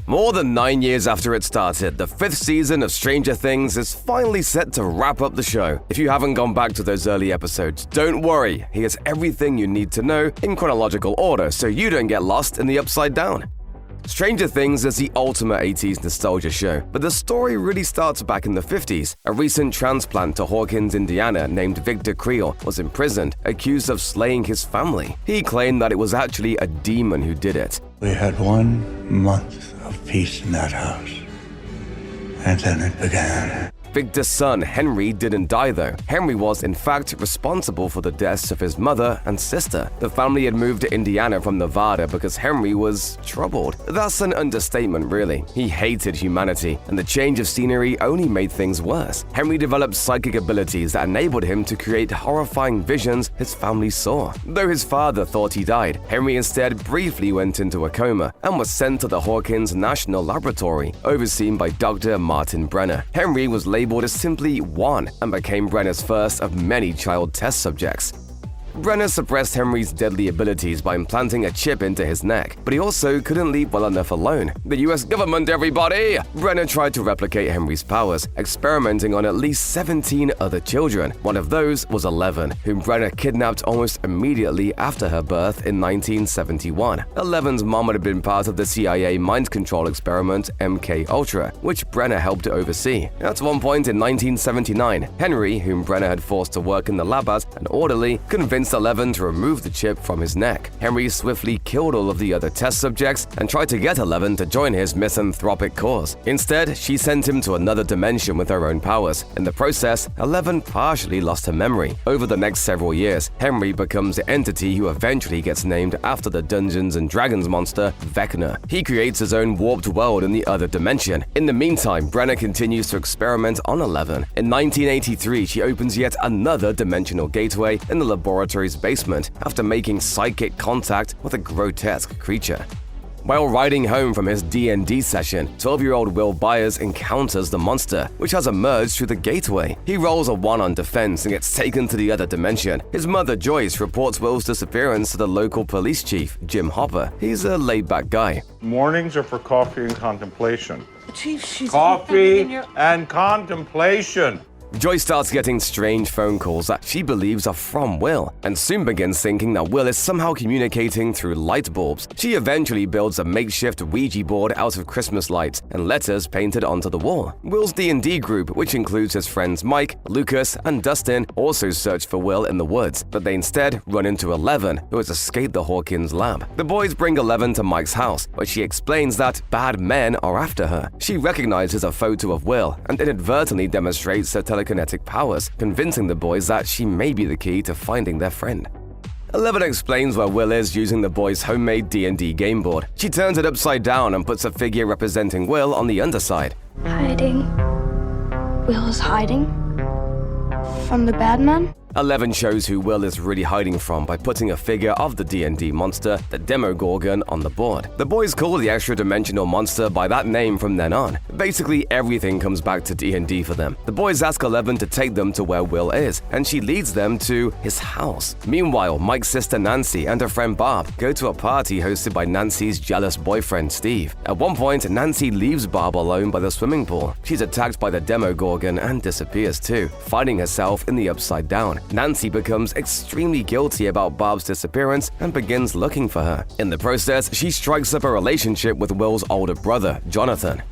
More than 9 years after it started, the 5th season of Stranger Things is finally set to wrap up the show. If you haven't gone back to those early episodes, don't worry, here's everything you need to know in chronological order so you don't get lost in the upside down. Stranger Things is the ultimate 80s nostalgia show, but the story really starts back in the 50s. A recent transplant to Hawkins, Indiana named Victor Creels was imprisoned, accused of slaying his family. He claimed that it was actually a demon who did it. We had 1 month of peace in that house, and then it began. Victor's son, Henry, didn't die though. Henry was, in fact, responsible for the deaths of his mother and sister. The family had moved to Indiana from Nevada because Henry was troubled. That's an understatement, really. He hated humanity, and the change of scenery only made things worse. Henry developed psychic abilities that enabled him to create horrifying visions his family saw. Though his father thought he died, Henry instead briefly went into a coma and was sent to the Hawkins National Laboratory, overseen by Dr. Martin Brenner. Henry was labeled as simply 1 and became Brenner's first of many child test subjects. Brenner suppressed Henry's deadly abilities by implanting a chip into his neck, but he also couldn't leave well enough alone. The US government, everybody! Brenner tried to replicate Henry's powers, experimenting on at least 17 other children. One of those was 11, whom Brenner kidnapped almost immediately after her birth in 1971. 11's mom had been part of the CIA mind control experiment MK-Ultra, which Brenner helped to oversee. At one point in 1979, Henry, whom Brenner had forced to work in the lab as an orderly, convinced 11 to remove the chip from his neck. Henry swiftly killed all of the other test subjects and tried to get 11 to join his misanthropic cause. Instead, she sent him to another dimension with her own powers. In the process, 11 partially lost her memory. Over the next several years, Henry becomes the entity who eventually gets named after the Dungeons & Dragons monster, Vecna. He creates his own warped world in the other dimension. In the meantime, Brenner continues to experiment on 11. In 1983, she opens yet another dimensional gateway in the laboratory's basement after making psychic contact with a grotesque creature. While riding home from his D&D session, 12-year-old Will Byers encounters the monster, which has emerged through the gateway. He rolls a 1 on defense and gets taken to the other dimension. His mother, Joyce, reports Will's disappearance to the local police chief, Jim Hopper. He's a laid-back guy. Mornings are for coffee and contemplation. Chief, she's Coffee and contemplation. Joyce starts getting strange phone calls that she believes are from Will, and soon begins thinking that Will is somehow communicating through light bulbs. She eventually builds a makeshift Ouija board out of Christmas lights and letters painted onto the wall. Will's D&D group, which includes his friends Mike, Lucas, and Dustin, also search for Will in the woods, but they instead run into 11, who has escaped the Hawkins lab. The boys bring 11 to Mike's house, where she explains that bad men are after her. She recognizes a photo of Will and inadvertently demonstrates her telekinetic powers, convincing the boys that she may be the key to finding their friend. 11 explains where Will is using the boys' homemade D&D game board. She turns it upside down and puts a figure representing Will on the underside. Hiding. Will is hiding? From the bad men? 11 shows who Will is really hiding from by putting a figure of the D&D monster, the Demogorgon, on the board. The boys call the extra-dimensional monster by that name from then on. Basically, everything comes back to D&D for them. The boys ask 11 to take them to where Will is, and she leads them to his house. Meanwhile, Mike's sister Nancy and her friend Barb go to a party hosted by Nancy's jealous boyfriend Steve. At one point, Nancy leaves Barb alone by the swimming pool. She's attacked by the Demogorgon and disappears too, finding herself in the upside down. Nancy becomes extremely guilty about Barb's disappearance and begins looking for her. In the process, she strikes up a relationship with Will's older brother, Jonathan.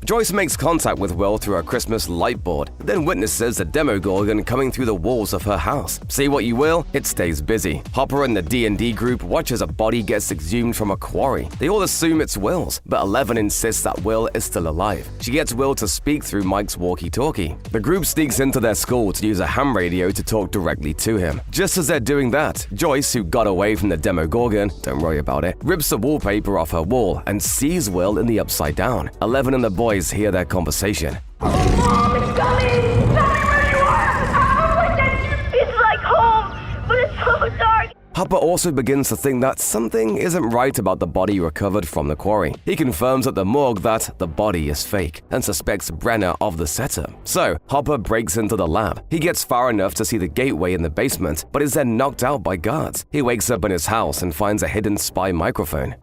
Joyce makes contact with Will through her Christmas light board, then witnesses the Demogorgon coming through the walls of her house. See what you will, it stays busy. Hopper and the D&D group watch as a body gets exhumed from a quarry. They all assume it's Will's, but 11 insists that Will is still alive. She gets Will to speak through Mike's walkie-talkie. The group sneaks into their school to use a ham radio to talk directly to him. Just as they're doing that, Joyce, who got away from the Demogorgon, don't worry about it, rips the wallpaper off her wall and sees Will in the upside down. 11 and the boys hear their conversation. Oh, Mom, it's coming! Tell me where you are! It's like home, but it's so dark. Hopper also begins to think that something isn't right about the body recovered from the quarry. He confirms at the morgue that the body is fake and suspects Brenner of the setup. So, Hopper breaks into the lab. He gets far enough to see the gateway in the basement, but is then knocked out by guards. He wakes up in his house and finds a hidden spy microphone.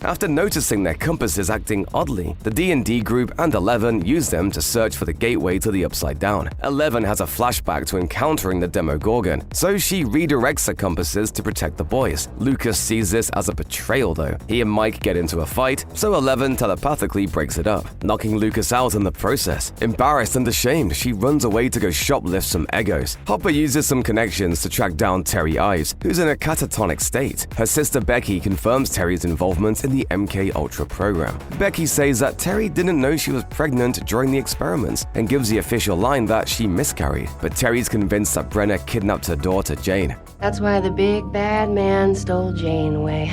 After noticing their compasses acting oddly, the D&D group and 11 use them to search for the gateway to the Upside Down. 11 has a flashback to encountering the Demogorgon, so she redirects her compasses to protect the boys. Lucas sees this as a betrayal though. He and Mike get into a fight, so 11 telepathically breaks it up, knocking Lucas out in the process. Embarrassed and ashamed, she runs away to go shoplift some Eggos. Hopper uses some connections to track down Terry Ives, who's in a catatonic state. Her sister Becky confirms Terry's involvement in the MK Ultra program. Becky says that Terry didn't know she was pregnant during the experiments and gives the official line that she miscarried. But Terry's convinced that Brenner kidnapped her daughter Jane. That's why the big bad man stole Jane away.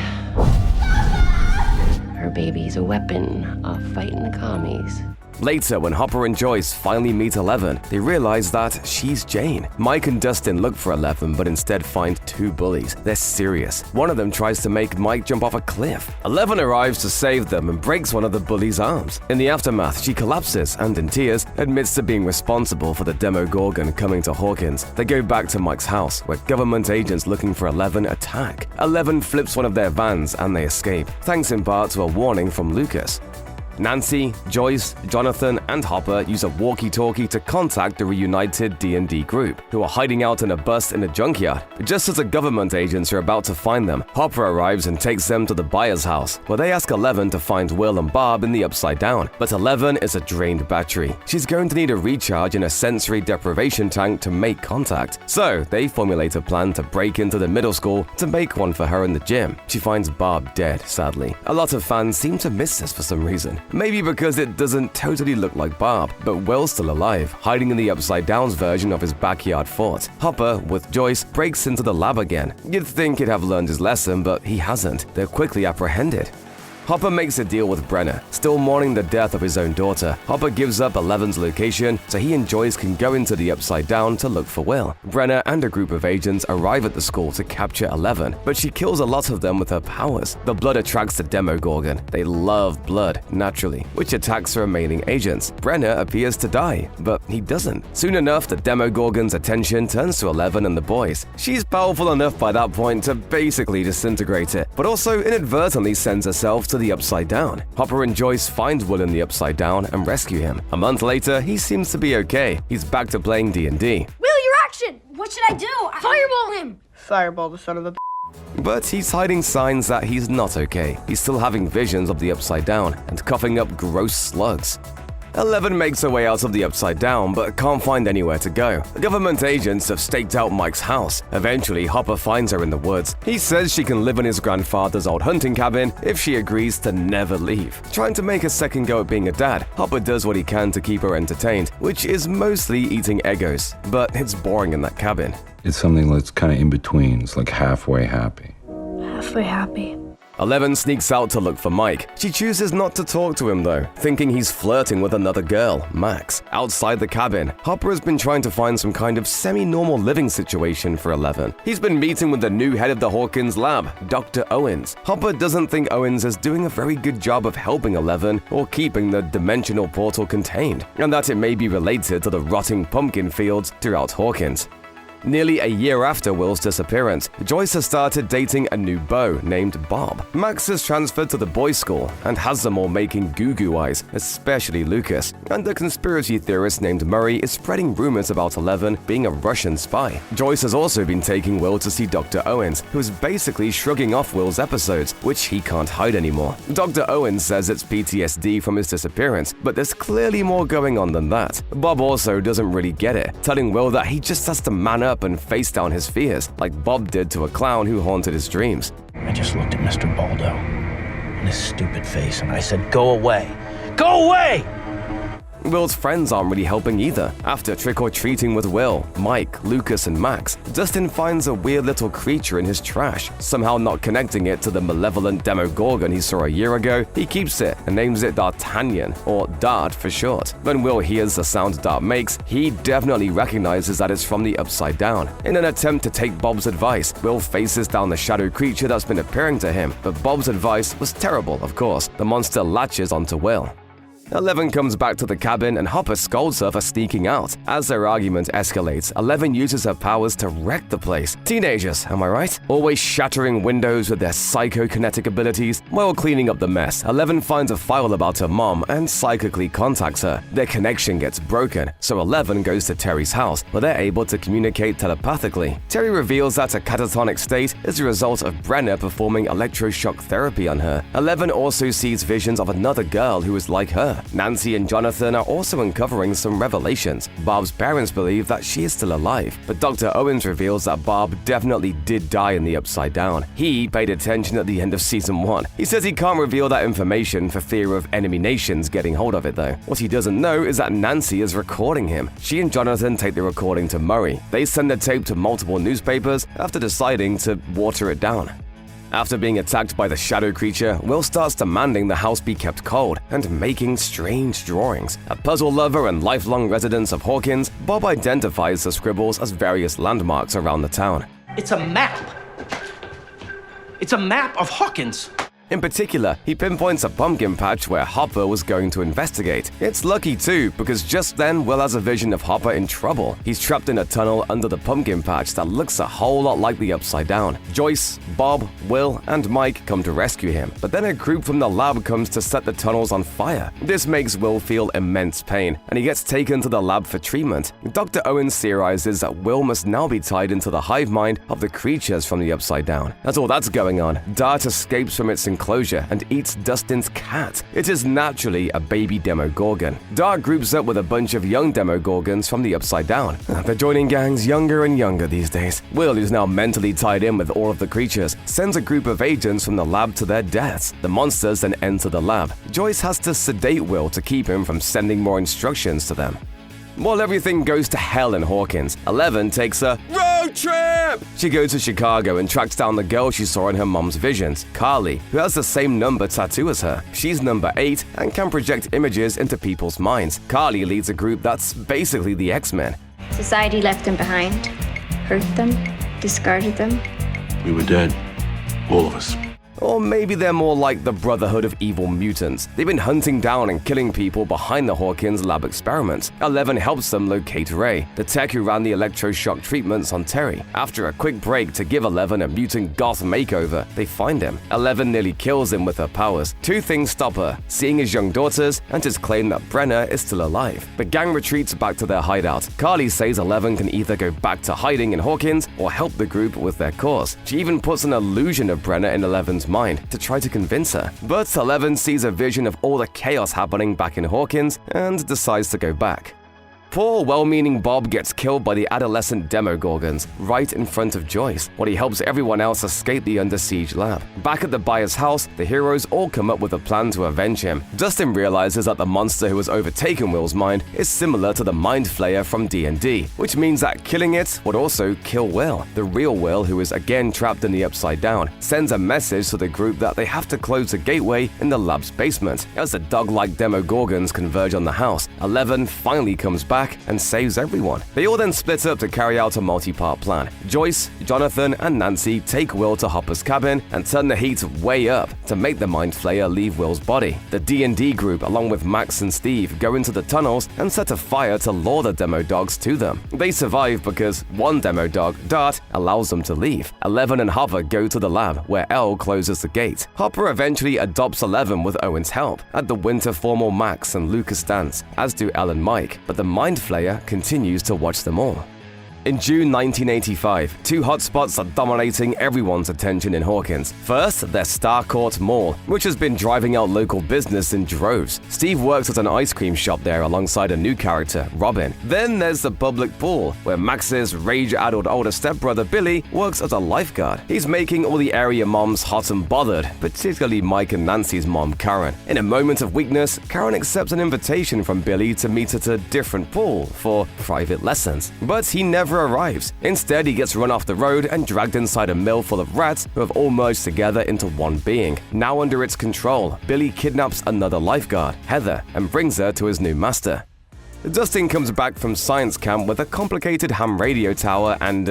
Her baby's a weapon off fighting the commies. Later, when Hopper and Joyce finally meet 11, they realize that she's Jane. Mike and Dustin look for 11, but instead find two bullies. They're serious. One of them tries to make Mike jump off a cliff. 11 arrives to save them and breaks one of the bullies' arms. In the aftermath, she collapses and, in tears, admits to being responsible for the Demogorgon coming to Hawkins. They go back to Mike's house, where government agents looking for 11 attack. 11 flips one of their vans and they escape, thanks in part to a warning from Lucas. Nancy, Joyce, Jonathan, and Hopper use a walkie-talkie to contact the reunited D&D group, who are hiding out in a bus in a junkyard. Just as the government agents are about to find them, Hopper arrives and takes them to the buyer's house, where they ask 11 to find Will and Bob in the Upside Down. But 11 is a drained battery. She's going to need a recharge in a sensory deprivation tank to make contact. So they formulate a plan to break into the middle school to make one for her in the gym. She finds Bob dead, sadly. A lot of fans seem to miss this for some reason. Maybe because it doesn't totally look like Bob, but Will's still alive, hiding in the Upside Down's version of his backyard fort. Hopper, with Joyce, breaks into the lab again. You'd think he'd have learned his lesson, but he hasn't. They're quickly apprehended. Hopper makes a deal with Brenner. Still mourning the death of his own daughter, Hopper gives up 11's location so he and Joyce can go into the Upside Down to look for Will. Brenner and a group of agents arrive at the school to capture 11, but she kills a lot of them with her powers. The blood attracts the Demogorgon. They love blood, naturally, which attacks the remaining agents. Brenner appears to die, but he doesn't. Soon enough, the Demogorgon's attention turns to 11 and the boys. She's powerful enough by that point to basically disintegrate it, but also inadvertently sends herself to the Upside Down. Hopper and Joyce find Will in the Upside Down and rescue him. A month later, he seems to be okay. He's back to playing D&D. Will, your action! What should I do? Fireball him! Fireball the son of a But he's hiding signs that he's not okay. He's still having visions of the Upside Down and coughing up gross slugs. 11 makes her way out of the Upside Down, but can't find anywhere to go. The government agents have staked out Mike's house. Eventually, Hopper finds her in the woods. He says she can live in his grandfather's old hunting cabin if she agrees to never leave. Trying to make a second go at being a dad, Hopper does what he can to keep her entertained, which is mostly eating Eggos, but it's boring in that cabin. It's something that's kind of in between. It's like halfway happy. Halfway happy. 11 sneaks out to look for Mike. She chooses not to talk to him though, thinking he's flirting with another girl, Max. Outside the cabin, Hopper has been trying to find some kind of semi-normal living situation for 11. He's been meeting with the new head of the Hawkins lab, Dr. Owens. Hopper doesn't think Owens is doing a very good job of helping 11 or keeping the dimensional portal contained, and that it may be related to the rotting pumpkin fields throughout Hawkins. Nearly a year after Will's disappearance, Joyce has started dating a new beau named Bob. Max has transferred to the boys' school and has them all making goo-goo eyes, especially Lucas. And a conspiracy theorist named Murray is spreading rumors about 11 being a Russian spy. Joyce has also been taking Will to see Dr. Owens, who is basically shrugging off Will's episodes, which he can't hide anymore. Dr. Owens says it's PTSD from his disappearance, but there's clearly more going on than that. Bob also doesn't really get it, telling Will that he just has to man up and face down his fears, like Bob did to a clown who haunted his dreams. I just looked at Mr. Baldo and his stupid face and I said, "Go away! Go away!" Will's friends aren't really helping either. After trick-or-treating with Will, Mike, Lucas, and Max, Dustin finds a weird little creature in his trash. Somehow not connecting it to the malevolent Demogorgon he saw a year ago, he keeps it and names it D'Artagnan, or Dart for short. When Will hears the sound Dart makes, he definitely recognizes that it's from the Upside Down. In an attempt to take Bob's advice, Will faces down the shadow creature that's been appearing to him, but Bob's advice was terrible, of course. The monster latches onto Will. Eleven comes back to the cabin and Hopper scolds her for sneaking out. As their argument escalates, Eleven uses her powers to wreck the place. Teenagers, am I right? Always shattering windows with their psychokinetic abilities. While cleaning up the mess, Eleven finds a file about her mom and psychically contacts her. Their connection gets broken, so Eleven goes to Terry's house, where they're able to communicate telepathically. Terry reveals that her catatonic state is a result of Brenner performing electroshock therapy on her. Eleven also sees visions of another girl who is like her. Nancy and Jonathan are also uncovering some revelations. Barb's parents believe that she is still alive, but Dr. Owens reveals that Barb definitely did die in the Upside Down. He paid attention at the end of Season 1. He says he can't reveal that information for fear of enemy nations getting hold of it though. What he doesn't know is that Nancy is recording him. She and Jonathan take the recording to Murray. They send the tape to multiple newspapers after deciding to water it down. After being attacked by the shadow creature, Will starts demanding the house be kept cold and making strange drawings. A puzzle lover and lifelong resident of Hawkins, Bob identifies the scribbles as various landmarks around the town. It's a map. It's a map of Hawkins. In particular, he pinpoints a pumpkin patch where Hopper was going to investigate. It's lucky too, because just then Will has a vision of Hopper in trouble. He's trapped in a tunnel under the pumpkin patch that looks a whole lot like the Upside Down. Joyce, Bob, Will, and Mike come to rescue him, but then a group from the lab comes to set the tunnels on fire. This makes Will feel immense pain, and he gets taken to the lab for treatment. Dr. Owens theorizes that Will must now be tied into the hive mind of the creatures from the Upside Down. As all that's going on, Dart escapes from its enclosure and eats Dustin's cat. It is naturally a baby Demogorgon. Dart groups up with a bunch of young Demogorgons from the Upside Down. They're joining gangs younger and younger these days. Will, who's now mentally tied in with all of the creatures, sends a group of agents from the lab to their deaths. The monsters then enter the lab. Joyce has to sedate Will to keep him from sending more instructions to them. While everything goes to hell in Hawkins, Eleven takes a road trip! She goes to Chicago and tracks down the girl she saw in her mom's visions, Carly, who has the same number tattoo as her. She's number 8 and can project images into people's minds. Carly leads a group that's basically the X-Men. Society left them behind, hurt them, discarded them. We were dead. All of us. Or maybe they're more like the Brotherhood of Evil Mutants. They've been hunting down and killing people behind the Hawkins lab experiments. Eleven helps them locate Ray, the tech who ran the electroshock treatments on Terry. After a quick break to give Eleven a mutant goth makeover, they find him. Eleven nearly kills him with her powers. Two things stop her: seeing his young daughters and his claim that Brenner is still alive. The gang retreats back to their hideout. Carly says Eleven can either go back to hiding in Hawkins or help the group with their cause. She even puts an illusion of Brenner in Eleven's mind to try to convince her. But Eleven sees a vision of all the chaos happening back in Hawkins and decides to go back. Poor, well-meaning Bob gets killed by the adolescent Demogorgons right in front of Joyce, while he helps everyone else escape the under-siege lab. Back at the buyer's house, the heroes all come up with a plan to avenge him. Dustin realizes that the monster who has overtaken Will's mind is similar to the Mind Flayer from D&D, which means that killing it would also kill Will. The real Will, who is again trapped in the Upside Down, sends a message to the group that they have to close the gateway in the lab's basement. As the dog-like Demogorgons converge on the house, Eleven finally comes back and saves everyone. They all then split up to carry out a multi-part plan. Joyce, Jonathan, and Nancy take Will to Hopper's cabin and turn the heat way up to make the Mind Flayer leave Will's body. The D&D group, along with Max and Steve, go into the tunnels and set a fire to lure the demo dogs to them. They survive because one demo dog, Dart, allows them to leave. Eleven and Hopper go to the lab, where Elle closes the gate. Hopper eventually adopts Eleven with Owen's help. At the winter formal, Max and Lucas dance, as do Elle and Mike, but the Mind Flayer continues to watch them all. In June 1985, two hotspots are dominating everyone's attention in Hawkins. First, there's Starcourt Mall, which has been driving out local business in droves. Steve works at an ice cream shop there alongside a new character, Robin. Then there's the public pool, where Max's rage-addled older stepbrother Billy works as a lifeguard. He's making all the area moms hot and bothered, particularly Mike and Nancy's mom, Karen. In a moment of weakness, Karen accepts an invitation from Billy to meet at a different pool for private lessons. But he never arrives. Instead, he gets run off the road and dragged inside a mill full of rats who have all merged together into one being. Now under its control, Billy kidnaps another lifeguard, Heather, and brings her to his new master. Dustin comes back from science camp with a complicated ham radio tower and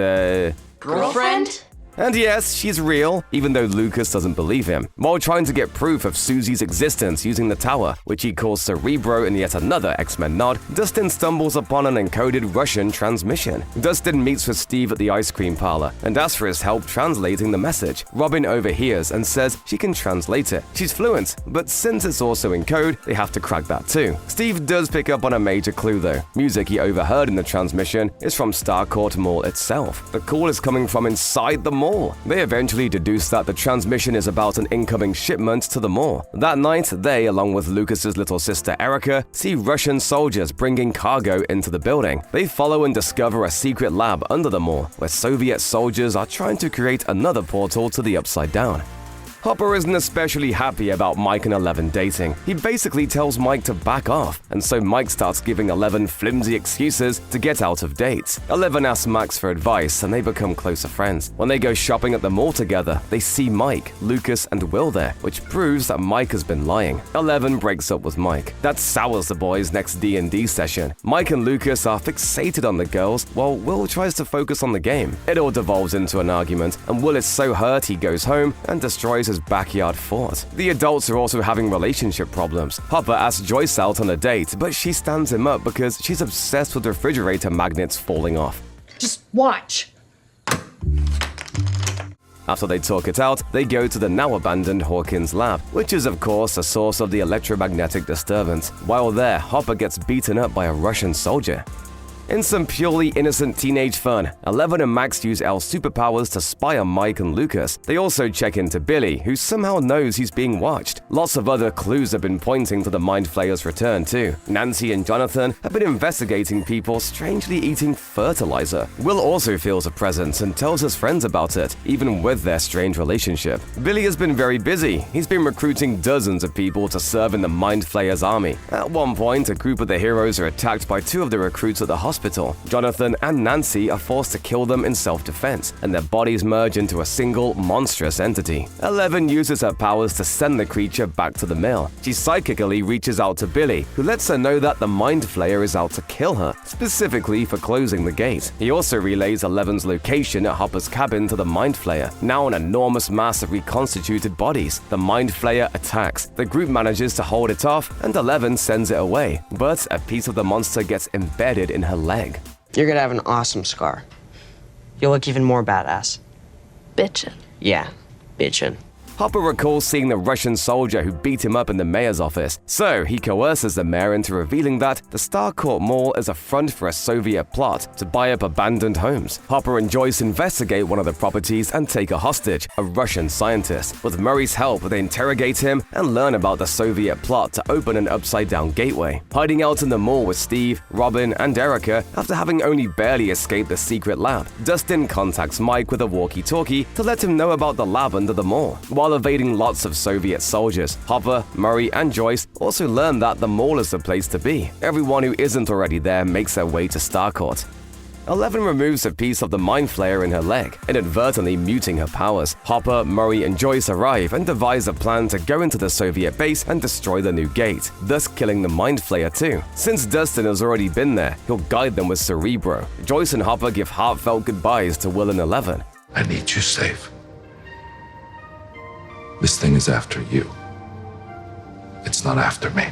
Girlfriend? And yes, she's real, even though Lucas doesn't believe him. While trying to get proof of Susie's existence using the tower, which he calls Cerebro in yet another X-Men nod, Dustin stumbles upon an encoded Russian transmission. Dustin meets with Steve at the ice cream parlor and asks for his help translating the message. Robin overhears and says she can translate it. She's fluent, but since it's also in code, they have to crack that too. Steve does pick up on a major clue though. Music he overheard in the transmission is from Starcourt Mall itself. The call is coming from inside the mall. They eventually deduce that the transmission is about an incoming shipment to the mall. That night, they, along with Lucas's little sister Erica, see Russian soldiers bringing cargo into the building. They follow and discover a secret lab under the mall, where Soviet soldiers are trying to create another portal to the Upside Down. Hopper isn't especially happy about Mike and Eleven dating. He basically tells Mike to back off, and so Mike starts giving Eleven flimsy excuses to get out of dates. Eleven asks Max for advice, and they become closer friends. When they go shopping at the mall together, they see Mike, Lucas, and Will there, which proves that Mike has been lying. Eleven breaks up with Mike. That sours the boys' next D&D session. Mike and Lucas are fixated on the girls, while Will tries to focus on the game. It all devolves into an argument, and Will is so hurt he goes home and destroys his backyard fort. The adults are also having relationship problems. Hopper asks Joyce out on a date, but she stands him up because she's obsessed with refrigerator magnets falling off. Just watch. After they talk it out, they go to the now-abandoned Hawkins lab, which is of course a source of the electromagnetic disturbance. While there, Hopper gets beaten up by a Russian soldier. In some purely innocent teenage fun, Eleven and Max use L's superpowers to spy on Mike and Lucas. They also check into Billy, who somehow knows he's being watched. Lots of other clues have been pointing to the Mind Flayer's return too. Nancy and Jonathan have been investigating people strangely eating fertilizer. Will also feels a presence and tells his friends about it, even with their strange relationship. Billy has been very busy. He's been recruiting dozens of people to serve in the Mind Flayer's army. At one point, a group of the heroes are attacked by two of the recruits at the hospital. Jonathan and Nancy are forced to kill them in self-defense, and their bodies merge into a single, monstrous entity. Eleven uses her powers to send the creature back to the mill. She psychically reaches out to Billy, who lets her know that the Mind Flayer is out to kill her, specifically for closing the gate. He also relays Eleven's location at Hopper's cabin to the Mind Flayer, now an enormous mass of reconstituted bodies. The Mind Flayer attacks. The group manages to hold it off, and Eleven sends it away, but a piece of the monster gets embedded in her leg. You're gonna have an awesome scar. You'll look even more badass. Bitchin'. Yeah, bitchin'. Hopper recalls seeing the Russian soldier who beat him up in the mayor's office, so he coerces the mayor into revealing that the Starcourt Mall is a front for a Soviet plot to buy up abandoned homes. Hopper and Joyce investigate one of the properties and take a hostage, a Russian scientist. With Murray's help, they interrogate him and learn about the Soviet plot to open an upside-down gateway. Hiding out in the mall with Steve, Robin, and Erica, after having only barely escaped the secret lab, Dustin contacts Mike with a walkie-talkie to let him know about the lab under the mall. While evading lots of Soviet soldiers, Hopper, Murray, and Joyce also learn that the mall is the place to be. Everyone who isn't already there makes their way to Starcourt. Eleven removes a piece of the Mind Flayer in her leg, inadvertently muting her powers. Hopper, Murray, and Joyce arrive and devise a plan to go into the Soviet base and destroy the new gate, thus killing the Mind Flayer too. Since Dustin has already been there, he'll guide them with Cerebro. Joyce and Hopper give heartfelt goodbyes to Will and Eleven. I need you safe. This thing is after you. It's not after me.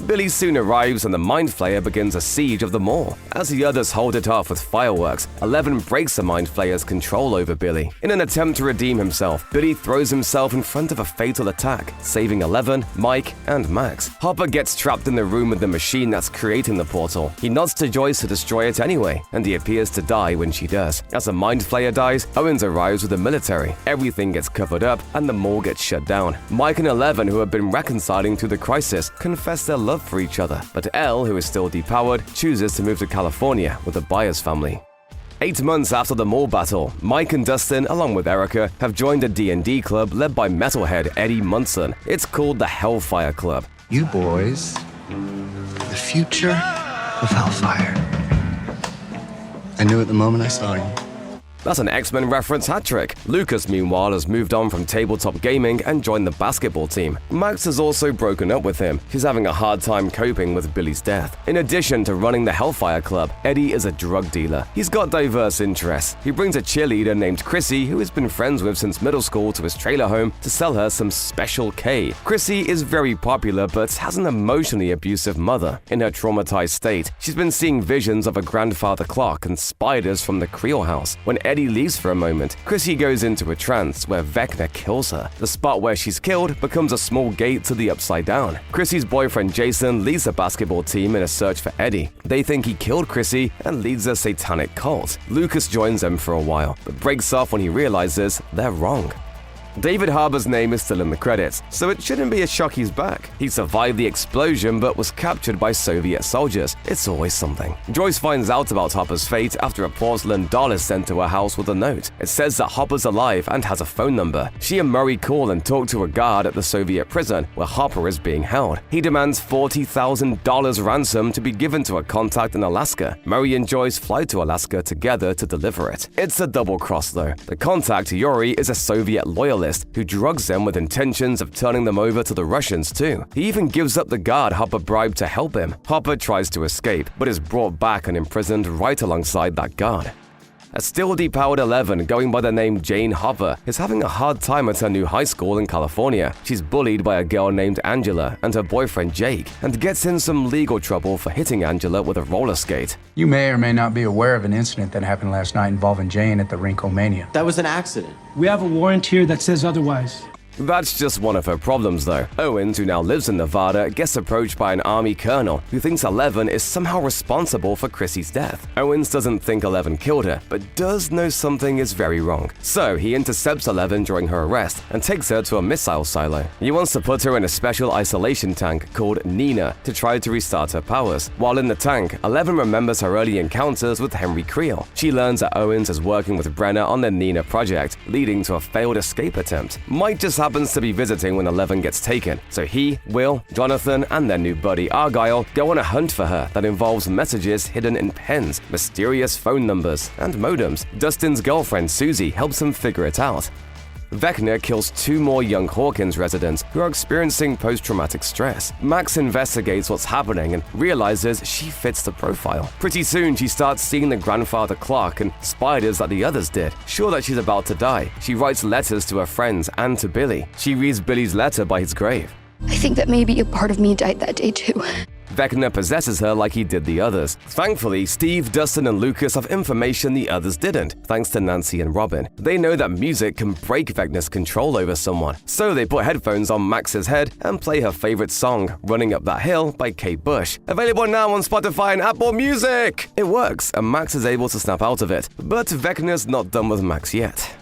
Billy soon arrives and the Mind Flayer begins a siege of the mall. As the others hold it off with fireworks, Eleven breaks the Mind Flayer's control over Billy. In an attempt to redeem himself, Billy throws himself in front of a fatal attack, saving Eleven, Mike, and Max. Hopper gets trapped in the room with the machine that's creating the portal. He nods to Joyce to destroy it anyway, and he appears to die when she does. As the Mind Flayer dies, Owens arrives with the military. Everything gets covered up, and the mall gets shut down. Mike and Eleven, who have been reconciling through the crisis, confess their love for each other, but Elle, who is still depowered, chooses to move to California with the Byers family. 8 months after the mall battle, Mike and Dustin, along with Erica, have joined a D&D club led by metalhead Eddie Munson. It's called the Hellfire Club. You boys, the future of Hellfire. I knew it the moment I saw you. That's an X-Men reference hat trick. Lucas, meanwhile, has moved on from tabletop gaming and joined the basketball team. Max has also broken up with him. She's having a hard time coping with Billy's death. In addition to running the Hellfire Club, Eddie is a drug dealer. He's got diverse interests. He brings a cheerleader named Chrissy, who he's been friends with since middle school, to his trailer home to sell her some Special K. Chrissy is very popular but has an emotionally abusive mother. In her traumatized state, she's been seeing visions of a grandfather clock and spiders from the Creel house. When Eddie leaves for a moment, Chrissy goes into a trance where Vecna kills her. The spot where she's killed becomes a small gate to the Upside Down. Chrissy's boyfriend Jason leads the basketball team in a search for Eddie. They think he killed Chrissy and leads a satanic cult. Lucas joins them for a while, but breaks off when he realizes they're wrong. David Harbour's name is still in the credits, so it shouldn't be a shock he's back. He survived the explosion but was captured by Soviet soldiers. It's always something. Joyce finds out about Hopper's fate after a porcelain doll is sent to her house with a note. It says that Hopper's alive and has a phone number. She and Murray call and talk to a guard at the Soviet prison where Hopper is being held. He demands $40,000 ransom to be given to a contact in Alaska. Murray and Joyce fly to Alaska together to deliver it. It's a double cross though. The contact, Yuri, is a Soviet loyalist who drugs them with intentions of turning them over to the Russians too. He even gives up the guard Hopper bribed to help him. Hopper tries to escape, but is brought back and imprisoned right alongside that guard. A still depowered 11 going by the name Jane Hopper is having a hard time at her new high school in California. She's bullied by a girl named Angela and her boyfriend Jake, and gets in some legal trouble for hitting Angela with a roller skate. You may or may not be aware of an incident that happened last night involving Jane at the Rinkomania. That was an accident. We have a warrant here that says otherwise. That's just one of her problems though. Owens, who now lives in Nevada, gets approached by an army colonel who thinks 11 is somehow responsible for Chrissy's death. Owens doesn't think 11 killed her, but does know something is very wrong. So he intercepts 11 during her arrest and takes her to a missile silo. He wants to put her in a special isolation tank called Nina to try to restart her powers. While in the tank, 11 remembers her early encounters with Henry Creel. She learns that Owens is working with Brenner on the Nina project, leading to a failed escape attempt. Might just happens to be visiting when 11 gets taken, so he, Will, Jonathan, and their new buddy Argyle go on a hunt for her that involves messages hidden in pens, mysterious phone numbers, and modems. Dustin's girlfriend Susie helps him figure it out. Vecna kills 2 more young Hawkins residents who are experiencing post-traumatic stress. Max investigates what's happening and realizes she fits the profile. Pretty soon, she starts seeing the grandfather clock and spiders that the others did. Sure that she's about to die, she writes letters to her friends and to Billy. She reads Billy's letter by his grave. I think that maybe a part of me died that day too. Vecna possesses her like he did the others. Thankfully, Steve, Dustin, and Lucas have information the others didn't, thanks to Nancy and Robin. They know that music can break Vecna's control over someone, so they put headphones on Max's head and play her favorite song, Running Up That Hill by Kate Bush. Available now on Spotify and Apple Music! It works, and Max is able to snap out of it, but Vecna's not done with Max yet.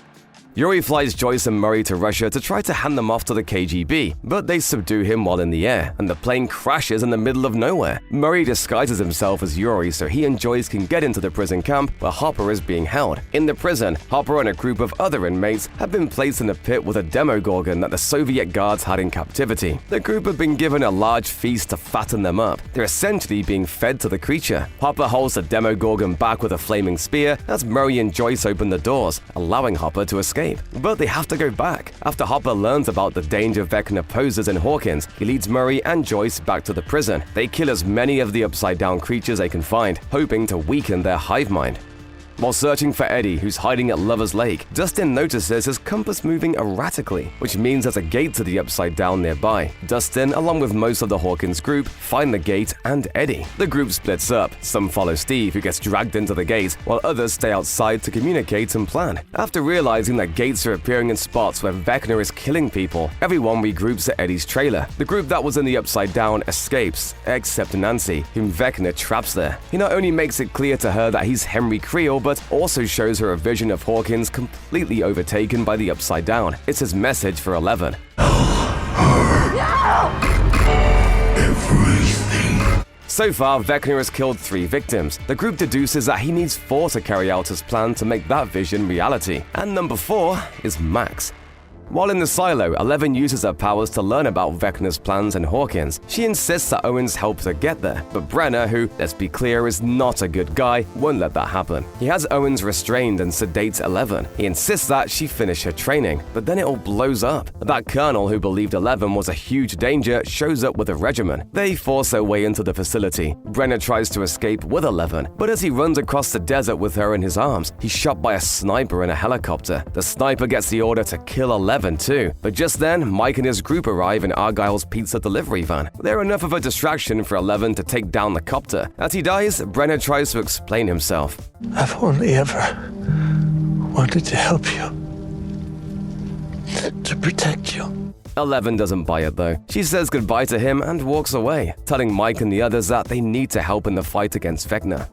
Yuri flies Joyce and Murray to Russia to try to hand them off to the KGB, but they subdue him while in the air, and the plane crashes in the middle of nowhere. Murray disguises himself as Yuri so he and Joyce can get into the prison camp where Hopper is being held. In the prison, Hopper and a group of other inmates have been placed in a pit with a Demogorgon that the Soviet guards had in captivity. The group have been given a large feast to fatten them up. They're essentially being fed to the creature. Hopper holds the Demogorgon back with a flaming spear as Murray and Joyce open the doors, allowing Hopper to escape. But they have to go back. After Hopper learns about the danger Vecna poses in Hawkins, he leads Murray and Joyce back to the prison. They kill as many of the upside-down creatures they can find, hoping to weaken their hive mind. While searching for Eddie, who's hiding at Lover's Lake, Dustin notices his compass moving erratically, which means there's a gate to the Upside Down nearby. Dustin, along with most of the Hawkins group, find the gate and Eddie. The group splits up. Some follow Steve, who gets dragged into the gate, while others stay outside to communicate and plan. After realizing that gates are appearing in spots where Vecna is killing people, everyone regroups at Eddie's trailer. The group that was in the Upside Down escapes, except Nancy, whom Vecna traps there. He not only makes it clear to her that he's Henry Creel, but also shows her a vision of Hawkins completely overtaken by the Upside Down. It's his message for 11. Everything. So far, Vecna has killed 3 victims. The group deduces that he needs 4 to carry out his plan to make that vision reality. And number 4 is Max. While in the silo, 11 uses her powers to learn about Vecna's plans in Hawkins. She insists that Owens helps her get there, but Brenner, who, let's be clear, is not a good guy, won't let that happen. He has Owens restrained and sedates 11. He insists that she finish her training, but then it all blows up. That colonel who believed 11 was a huge danger shows up with a regiment. They force their way into the facility. Brenner tries to escape with 11, but as he runs across the desert with her in his arms, he's shot by a sniper in a helicopter. The sniper gets the order to kill 11 too, but just then, Mike and his group arrive in Argyle's pizza delivery van. They're enough of a distraction for 11 to take down the copter. As he dies, Brenner tries to explain himself. I've only ever wanted to help you, to protect you. 11 doesn't buy it though. She says goodbye to him and walks away, telling Mike and the others that they need to help in the fight against Vecna.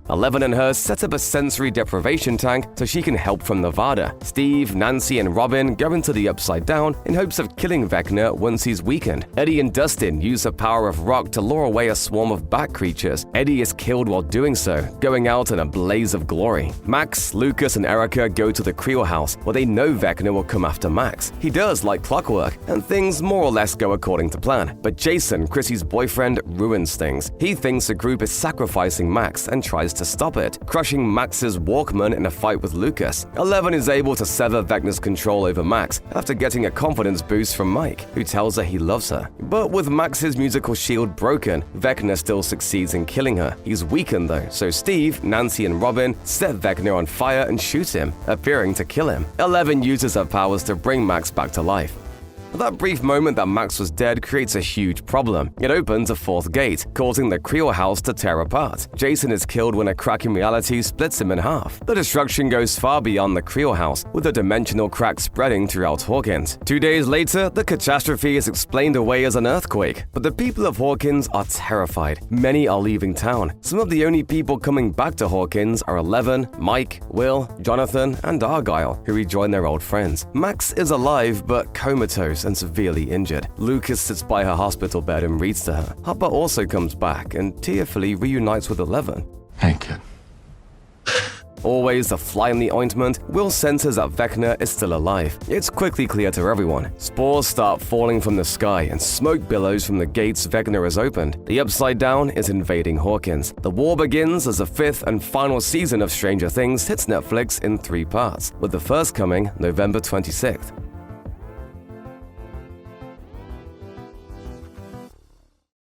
11 and her set up a sensory deprivation tank so she can help from Nevada. Steve, Nancy, and Robin go into the Upside Down in hopes of killing Vecna once he's weakened. Eddie and Dustin use the power of rock to lure away a swarm of bat creatures. Eddie is killed while doing so, going out in a blaze of glory. Max, Lucas, and Erica go to the Creel house, where they know Vecna will come after Max. He does like clockwork, and things more or less go according to plan. But Jason, Chrissy's boyfriend, ruins things. He thinks the group is sacrificing Max and tries to stop it, crushing Max's Walkman in a fight with Lucas. 11 is able to sever Vecna's control over Max after getting a confidence boost from Mike, who tells her he loves her. But with Max's musical shield broken, Vecna still succeeds in killing her. He's weakened though, so Steve, Nancy, and Robin set Vecna on fire and shoot him, appearing to kill him. 11 uses her powers to bring Max back to life. That brief moment that Max was dead creates a huge problem. It opens a fourth gate, causing the Creel house to tear apart. Jason is killed when a crack in reality splits him in half. The destruction goes far beyond the Creel house, with a dimensional crack spreading throughout Hawkins. 2 days later, the catastrophe is explained away as an earthquake, but the people of Hawkins are terrified. Many are leaving town. Some of the only people coming back to Hawkins are 11, Mike, Will, Jonathan, and Argyle, who rejoin their old friends. Max is alive but comatose and severely injured. Lucas sits by her hospital bed and reads to her. Hopper also comes back and tearfully reunites with 11. Hey, kid. Always a fly in the ointment, Will senses that Vecna is still alive. It's quickly clear to everyone. Spores start falling from the sky and smoke billows from the gates Vecna has opened. The Upside Down is invading Hawkins. The war begins as the 5th and final season of Stranger Things hits Netflix in 3 parts, with the first coming November 26th.